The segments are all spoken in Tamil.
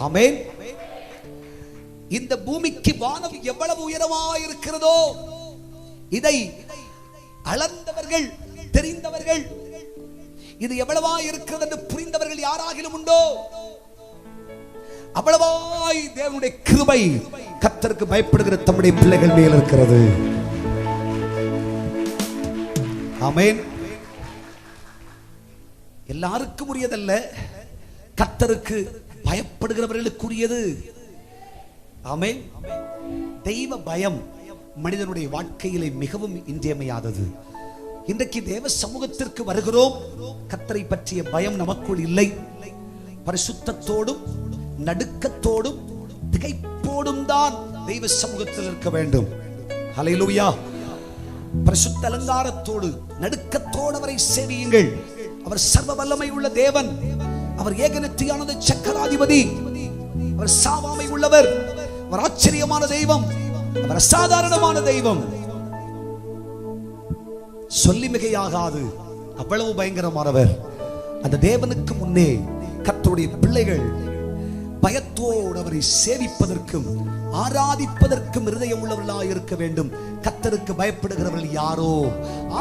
ஆமென். இந்த பூமிக்கு வானம் எவ்வளவு உயரமாய் இருக்கிறதோ இதை அளந்தவர்கள், தெரிந்தவர்கள், இது எவ்வளவா இருக்கிறது என்று புரிந்தவர்கள் யாராகிலும் உண்டோ? அவ்வளவாய் தேவனுடைய கிருபை கர்த்தருக்கு பயப்படுகிற தம்முடைய பிள்ளைகள் மேல் இருக்கிறது. ஆமென். எல்லாருக்கும் உரியதல்ல, கர்த்தருக்கு பயப்படுகிறவர்களுக்குரியது. ஆமென். தெய்வ பயம் மனிதனுடைய வாழ்க்கையிலே மிகவும் இன்றியமையாதது. இன்றைக்கு தேவ சமூகத்திற்கு வருகிறோம், கர்த்தரை பற்றிய பயம் நமக்குள் இல்லை. பரிசுத்தத்தோடும் நடுக்கத்தோடும் திகைப்போடும் தான் தெய்வ சமூகத்தில் இருக்க வேண்டும். ஹல்லேலூயா. பரிசுத்த அலங்காரத்தோடு நடுக்கத்தோடு அவரை சேவியுங்கள். அவர் சர்வ வல்லமை உள்ள தேவன், அவர் ஏகநித்தியானது சக்கராதிபதி, அவர் சாவாமை உள்ளவர், அவர் ஆச்சரியமான தெய்வம், அவர் அசாதாரணமான தெய்வம், சொல்லி மிகையாகாது, அவ்வளவு பயங்கரமானவர். அந்த தேவனுக்கு முன்னே கர்த்தருடைய பிள்ளைகள் பயத்தோடு அவரை சேவிப்பதற்கும் ஆராதிப்பதற்கும் இருதயம் உள்ளவர்களாக இருக்க வேண்டும். கர்த்தருக்கு பயப்படுகிறவர்கள் யாரோ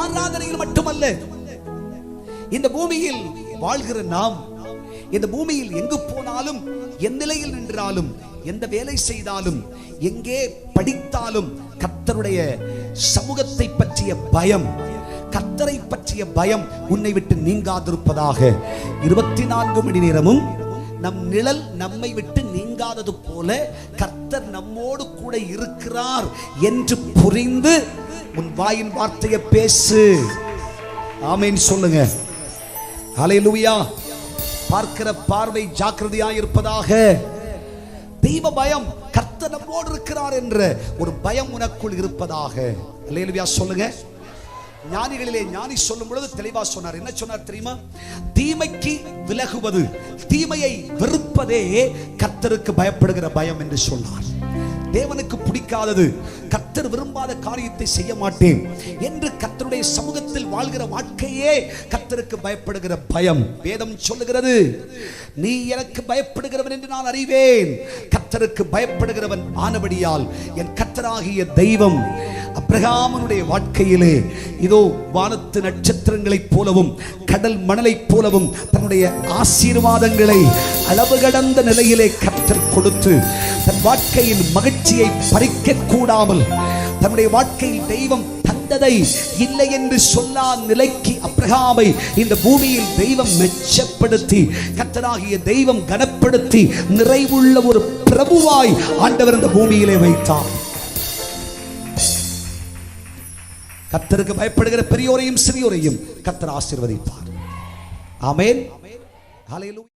ஆராதனையில் மட்டுமல்ல, இந்த பூமியில் வாழ்கிற நாம், இந்த பூமியில் எங்கு போனாலும், எந்த நிலையில் நின்றாலும், எந்த வேலை செய்தாலும், எங்கே படித்தாலும் கர்த்தருடைய சமூகத்தை பற்றிய பயம், கர்த்தரை பற்றிய பயம் உன்னை விட்டு நீங்காதிருப்பதாக. 24 மணி நேரமும் நம் நிழல் நம்மை விட்டு நீங்காதது போல கர்த்தர் நம்மோடு கூட இருக்கிறார் என்று புரிந்து உன் வாயின் வார்த்தையை பேசு. ஆமென் சொல்லுங்க. ஹல்லேலூயா. பார்க்கிற பார்வை ஜாக்கிரதையாய் இருப்பதாக. தெய்வ பயம், கர்த்தர் நம்மோடு இருக்கிறார் என்ற ஒரு பயம் உனக்குள் இருப்பதாக. ஹல்லேலூயா சொல்லுங்க. ஞானிகளிலே ஞானி சொல்லும் பொழுது தெளிவா சொன்னார். என்ன சொன்னார் தெரியுமா? தீமைக்கு விலகுவது, தீமையை வெறுப்பதே கர்த்தருக்கு பயப்படுகிற பயம் என்று சொன்னார். தேவனுக்கு பிடிக்காதது, கர்த்தர் விரும்பாத காரியத்தை செய்ய மாட்டேன் என்று கர்த்தருடைய சமூகத்தில் வாழ்கிற வாழ்க்கையே கர்த்தருக்கு பயப்படுகிற பயம். வேதம் சொல்லுகிறது, நீ எனக்கு பயப்படுகிறவன் என்று நான் அறிவேன். கர்த்தருக்கு பயப்படுகிறவன் ஆனபடியால் என் கர்த்தராகிய தெய்வம் அப்ரகாமனுடைய வாழ்க்கையிலே இதோ வானத்து நட்சத்திரங்களைப் போலவும் கடல் மணலைப் போலவும் தன்னுடைய ஆசீர்வாதங்களை அளவு கடந்த நிலையிலே கர்த்தர் கொடுத்து தன் வாழ்க்கையின் மகிழ்ச்சியை பறிக்க கூடாமல் தன்னுடைய வாழ்க்கையில் தெய்வம் தந்ததை இல்லை என்று சொல்லா நிலைக்கு அப்ரகாமை இந்த பூமியில் தெய்வம் மெச்சப்படுத்தி, கர்த்தராகிய தெய்வம் கனப்படுத்தி நிறைவுள்ள ஒரு பிரபுவாய் ஆண்டவர் இந்த பூமியிலே வைத்தார். கர்த்தருக்கு பயப்படுகிற பெரியோரையும் சிறியோரையும் கர்த்தர் ஆசீர்வதிப்பார். ஆமென். ஹல்லேலூயா.